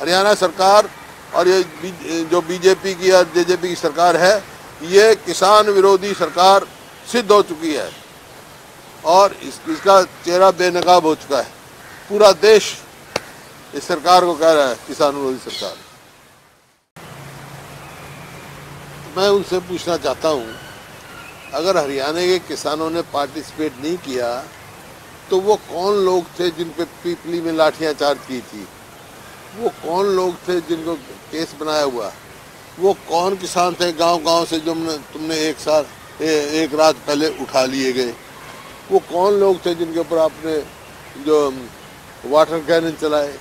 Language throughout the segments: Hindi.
हरियाणा सरकार और ये जो बीजेपी की और जेजेपी की सरकार है, ये किसान विरोधी सरकार सिद्ध हो चुकी है और इसका चेहरा बेनकाब हो चुका है। पूरा देश इस सरकार को कह रहा है किसान विरोधी सरकार। मैं उनसे पूछना चाहता हूं, अगर हरियाणा के किसानों ने पार्टिसिपेट नहीं किया तो वो कौन लोग थे जिन पे पीपली में लाठियां चार्ज की थी? वो कौन लोग थे जिनको केस बनाया हुआ? वो कौन किसान थे गांव-गांव से जो तुमने एक रात पहले उठा लिए गए? वो कौन लोग थे जिनके ऊपर आपने जो वाटर कैनन चलाए?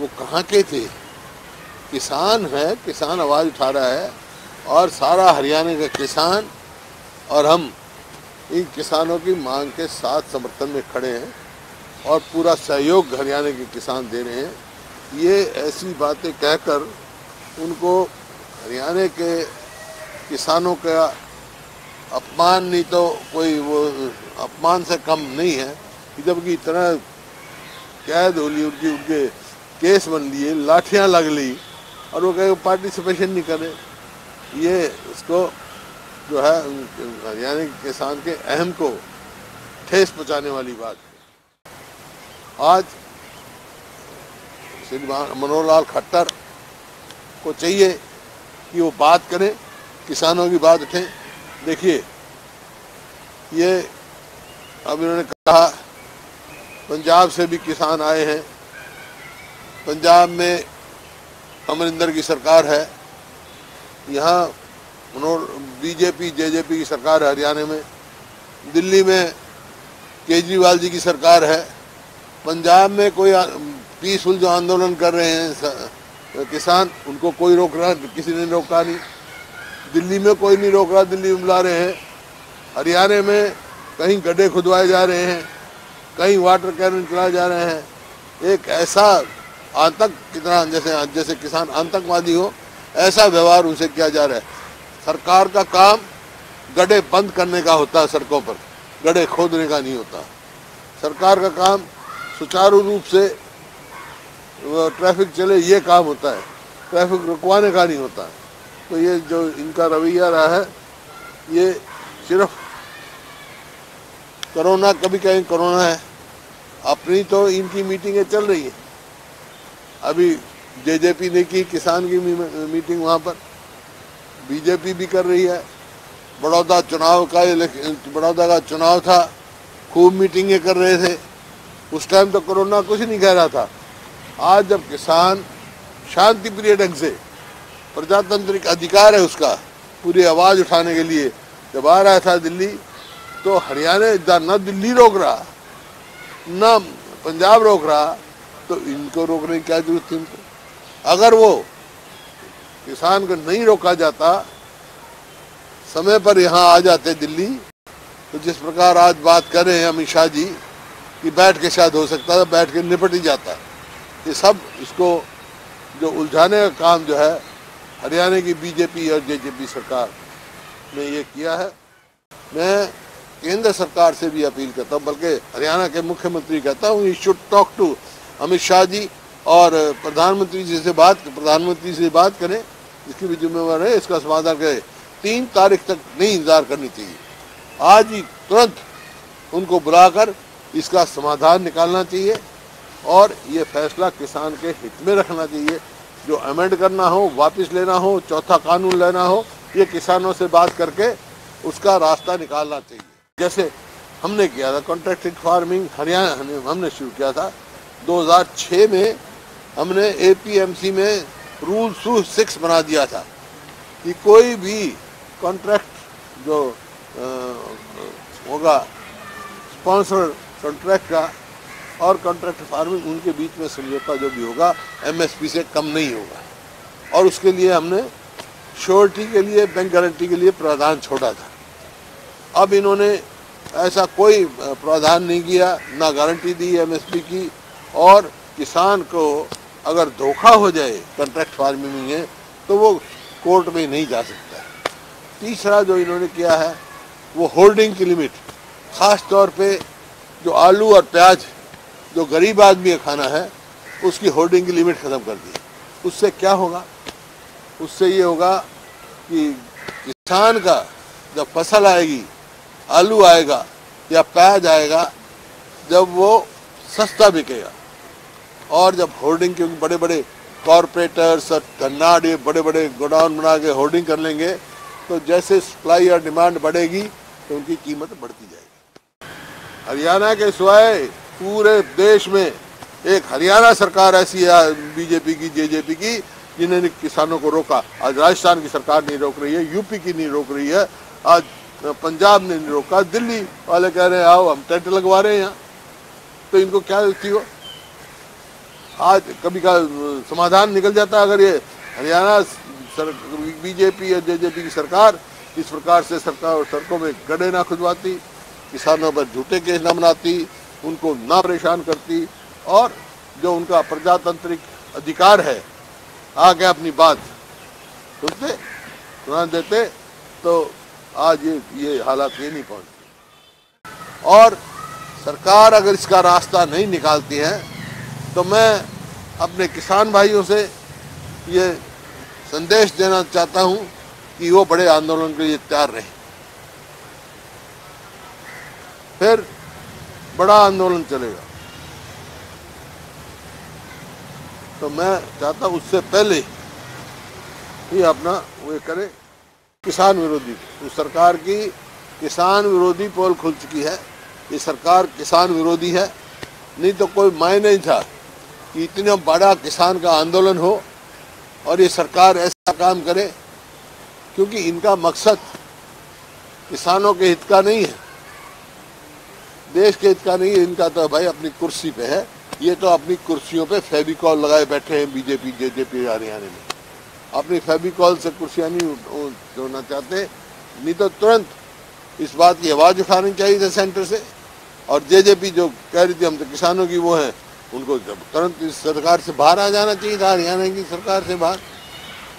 वो कहाँ के थे? किसान है, किसान आवाज़ उठा रहा है और सारा हरियाणा का किसान और हम इन किसानों की मांग के साथ समर्थन में खड़े हैं और पूरा सहयोग हरियाणा के किसान दे रहे हैं। ये ऐसी बातें कहकर उनको हरियाणा के किसानों का अपमान नहीं तो कोई वो अपमान से कम नहीं है, जबकि इतना कैद हो ली उनके केस बन लिए, लाठियां लग ली और वो कहे पार्टिसिपेशन नहीं करे। ये इसको जो है हरियाणा के किसान के अहम को ठेस पहुंचाने वाली बात है। आज श्री मनोहर लाल खट्टर को चाहिए कि वो बात करें, किसानों की बात उठें। देखिए, ये अब इन्होंने कहा पंजाब से भी किसान आए हैं, पंजाब में अमरिंदर की सरकार है, यहाँ बीजेपी जेजेपी की सरकार है हरियाणा में, दिल्ली में केजरीवाल जी की सरकार है, पंजाब में कोई पीसफुल जो आंदोलन कर रहे हैं किसान, उनको कोई रोक रहा, किसी ने रोका नहीं। दिल्ली में कोई नहीं रोक रहा, दिल्ली में बुला रहे हैं। हरियाणा में कहीं गड्ढे खुदवाए जा रहे हैं, कहीं वाटर कैनन चलाए जा रहे हैं। एक ऐसा आतंक की तरह जैसे किसान आतंकवादी हो, ऐसा व्यवहार उनसे किया जा रहा है। सरकार का काम गड्ढे बंद करने का होता है, सड़कों पर गड्ढे खोदने का नहीं होता। सरकार का काम सुचारू रूप से ट्रैफिक चले, ये काम होता है, ट्रैफिक रुकवाने का नहीं होता। तो ये जो इनका रवैया रहा है, ये सिर्फ कोरोना, कभी कहीं कोरोना है, अपनी तो इनकी मीटिंगें चल रही है। अभी जेजेपी ने की किसान की मीटिंग, वहाँ पर बीजेपी भी कर रही है। बड़ौदा का चुनाव था, खूब मीटिंगें कर रहे थे। उस टाइम तो कोरोना कुछ नहीं कह रहा था। आज जब किसान शांति प्रिय ढंग से, प्रजातांत्रिक अधिकार है उसका, पूरी आवाज़ उठाने के लिए जब आ रहा था दिल्ली, तो हरियाणा न दिल्ली रोक रहा न पंजाब रोक रहा, तो इनको रोकने की क्या जरूरत थी उनको? अगर वो किसान को नहीं रोका जाता, समय पर यहाँ आ जाते दिल्ली, तो जिस प्रकार आज बात कर रहे हैं अमित शाह जी कि बैठ के शायद हो सकता था, बैठ के निपट ही जाता। ये सब इसको जो उलझाने का काम जो है हरियाणा की बीजेपी और जेजेपी सरकार ने ये किया है। मैं केंद्र सरकार से भी अपील करता हूँ, बल्कि हरियाणा के मुख्यमंत्री कहता हूँ, you should talk to Amit Shah ji और प्रधानमंत्री से बात करें, इसकी भी जिम्मेवार है, इसका समाधान करें। 3 तारीख तक नहीं इंतजार करनी चाहिए, आज ही तुरंत उनको बुलाकर इसका समाधान निकालना चाहिए और ये फैसला किसान के हित में रखना चाहिए। जो अमेंड करना हो, वापस लेना हो, चौथा कानून लेना हो, ये किसानों से बात करके उसका रास्ता निकालना चाहिए। जैसे हमने किया था कॉन्ट्रैक्टेड फार्मिंग, हरियाणा हमने शुरू किया था 2006 में, हमने APMC में रूल 6 बना दिया था कि कोई भी कॉन्ट्रैक्ट जो होगा स्पॉन्सर कॉन्ट्रैक्ट का और कॉन्ट्रैक्ट फार्मिंग, उनके बीच में समझौता जो भी होगा MSP से कम नहीं होगा। और उसके लिए हमने श्योरिटी के लिए, बैंक गारंटी के लिए प्रावधान छोड़ा था। अब इन्होंने ऐसा कोई प्रावधान नहीं किया, ना गारंटी दी MSP की, और किसान को अगर धोखा हो जाए कॉन्ट्रैक्ट फार्मिंग में तो वो कोर्ट में नहीं जा सकता। तीसरा जो इन्होंने किया है वो होल्डिंग की लिमिट, ख़ास तौर पे जो आलू और प्याज जो गरीब आदमी का खाना है, उसकी होर्डिंग की लिमिट ख़त्म कर दी। उससे क्या होगा? उससे ये होगा कि किसान का जब फसल आएगी, आलू आएगा या प्याज आएगा, जब वो सस्ता बिकेगा। और जब होर्डिंग, क्योंकि बड़े बड़े कॉरपोरेटर्स और धन्नाड ये बड़े बड़े गोडाउन बना के होर्डिंग कर लेंगे, तो जैसे सप्लाई और डिमांड बढ़ेगी तो उनकी कीमत बढ़ती जाएगी। हरियाणा के सिवाय पूरे देश में एक हरियाणा सरकार ऐसी है, बीजेपी की, जेजेपी की, जिन्होंने किसानों को रोका। आज राजस्थान की सरकार नहीं रोक रही है, यूपी की नहीं रोक रही है, आज पंजाब ने नहीं रोका, दिल्ली वाले कह रहे हैं आओ हम टेंट लगवा रहे हैं यहाँ। तो इनको क्या दिखती हो? आज कभी का समाधान निकल जाता अगर ये हरियाणा बीजेपी या जेजेपी की सरकार इस प्रकार से सड़कों में गड्ढे ना खुदवाती, किसानों पर झूठे केस न बनाती, उनको ना परेशान करती, और जो उनका प्रजातांत्रिक अधिकार है आगे अपनी बात सुना देते, तो आज ये हालात ये नहीं पहुंचती। और सरकार अगर इसका रास्ता नहीं निकालती है तो मैं अपने किसान भाइयों से ये संदेश देना चाहता हूं कि वो बड़े आंदोलन के लिए तैयार रहें। फिर बड़ा आंदोलन चलेगा। तो मैं चाहता हूं उससे पहले ही अपना वो करे। किसान विरोधी, तो सरकार की किसान विरोधी पोल खुल चुकी है। ये सरकार किसान विरोधी है, नहीं तो कोई मायने नहीं था कि इतना बड़ा किसान का आंदोलन हो और ये सरकार ऐसा काम करे, क्योंकि इनका मकसद किसानों के हित का नहीं है, देश के हित का नहीं है। इनका तो भाई अपनी कुर्सी पे है। ये तो अपनी कुर्सियों पे फेविकॉल लगाए बैठे हैं बीजेपी जेजेपी हरियाणा में। अपनी फेविकॉल से कुर्सियां नहीं जोड़ना चाहते, नहीं तो तुरंत इस बात की आवाज़ उठानी चाहिए था सेंटर से। और जेजेपी जो कह रही थी हम तो किसानों की वो है, उनको तुरंत इस सरकार से बाहर आ जाना चाहिए था, हरियाणा की सरकार से बाहर।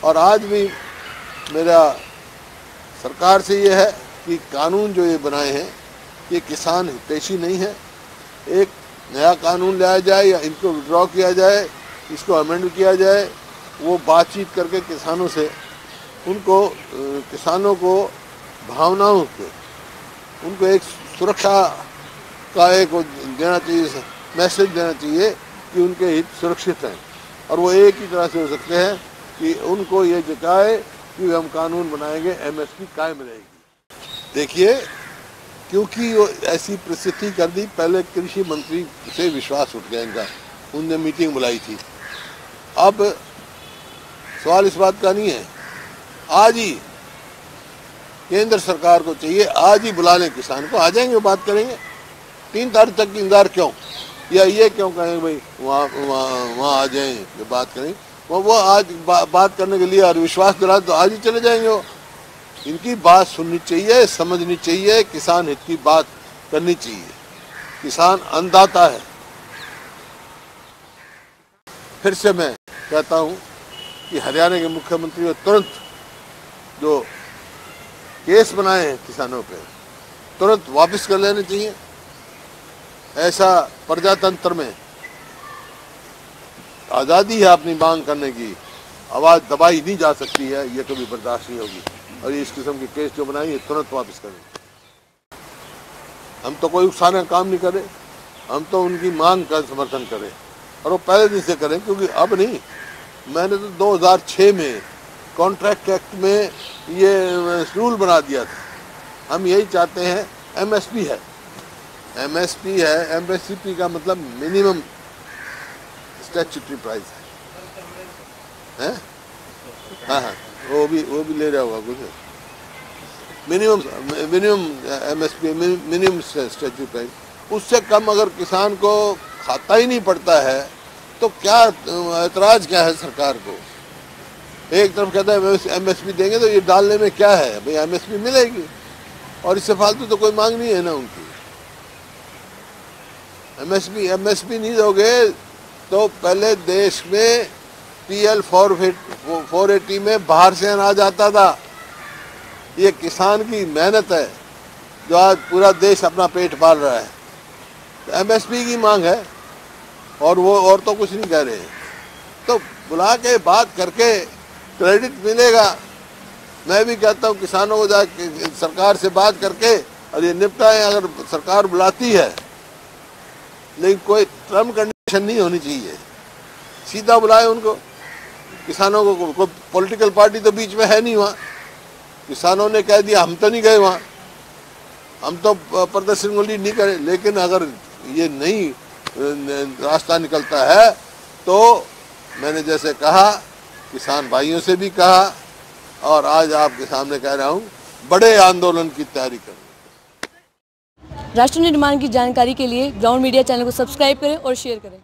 और आज भी मेरा सरकार से ये है कि कानून जो ये बनाए हैं ये किसान हितैषी नहीं है। एक नया कानून लाया जाए या इनको विड्रॉ किया जाए, इसको अमेंड किया जाए, वो बातचीत करके किसानों से उनको किसानों को भावनाओं के उनको एक सुरक्षा का एक देना चाहिए, मैसेज देना चाहिए कि उनके हित सुरक्षित हैं। और वो एक ही तरह से हो सकते हैं कि उनको ये जताए कि हम कानून बनाएंगे, एमएसपी कायम रहेगी। देखिए, क्योंकि वो ऐसी परिस्थिति कर दी, पहले कृषि मंत्री से विश्वास उठ गया इनका, उनने मीटिंग बुलाई थी। अब सवाल इस बात का नहीं है, आज ही केंद्र सरकार को चाहिए, आज ही बुला लें किसान को, आ जाएंगे, बात करेंगे। 3 तारीख तक इंतजार क्यों, या ये क्यों कहें भाई वहाँ आ जाएं, जो बात करें वो आज बात करने के लिए और विश्वास दिला तो आज ही चले जाएंगे। वो इनकी बात सुननी चाहिए, समझनी चाहिए, किसान हित की बात करनी चाहिए। किसान अन्नदाता है। फिर से मैं कहता हूँ कि हरियाणा के मुख्यमंत्री को तुरंत जो केस बनाए हैं किसानों पे तुरंत वापस कर लेने चाहिए। ऐसा प्रजातंत्र में आज़ादी है अपनी मांग करने की, आवाज़ दबाई नहीं जा सकती है, ये कभी बर्दाश्त नहीं होगी। और इस किस्म के केस जो बनाए ये तुरंत वापस करें। हम तो कोई उकसाने का काम नहीं करें, हम तो उनकी मांग का समर्थन करें, और वो पहले दिन से करें, क्योंकि अब नहीं। मैंने तो 2006 में कॉन्ट्रैक्ट एक्ट में ये रूल बना दिया था। हम यही चाहते हैं, एमएसपी है, एमएसपी है, एमएसपी का मतलब मिनिमम स्टैट्यूटरी प्राइस है। हाँ हाँ, वो भी ले रहा होगा कुछ। Minimum MSP, minimum statutory price, उससे कम अगर किसान को खाता ही नहीं पड़ता है तो क्या ऐतराज क्या है सरकार को? एक तरफ कहता है एमएसपी देंगे, तो ये डालने में क्या है भाई, एमएसपी मिलेगी और इससे फालतू तो कोई मांग नहीं है ना उनकी। एमएसपी नहीं दोगे तो पहले देश में PL 480 में बाहर से अनाज आता था। ये किसान की मेहनत है जो आज पूरा देश अपना पेट पाल रहा है। तो एमएसपी की मांग है, और वो और तो कुछ नहीं कह रहे हैं। तो बुला के बात करके क्रेडिट मिलेगा। मैं भी कहता हूँ किसानों को जाके सरकार से बात करके और ये निपटाएं। अगर सरकार बुलाती है, लेकिन कोई टर्म कंडीशन नहीं होनी चाहिए, सीधा बुलाए उनको। किसानों को कोई पॉलिटिकल पार्टी तो बीच में है नहीं वहाँ। किसानों ने कह दिया हम तो नहीं गए वहाँ, हम तो प्रदर्शन को लीड नहीं करें। लेकिन अगर ये नहीं रास्ता निकलता है तो मैंने जैसे कहा, किसान भाइयों से भी कहा और आज आपके सामने कह रहा हूँ, बड़े आंदोलन की तैयारी करें। राष्ट्र निर्माण की जानकारी के लिए ग्राउंड मीडिया चैनल को सब्सक्राइब करें और शेयर करें।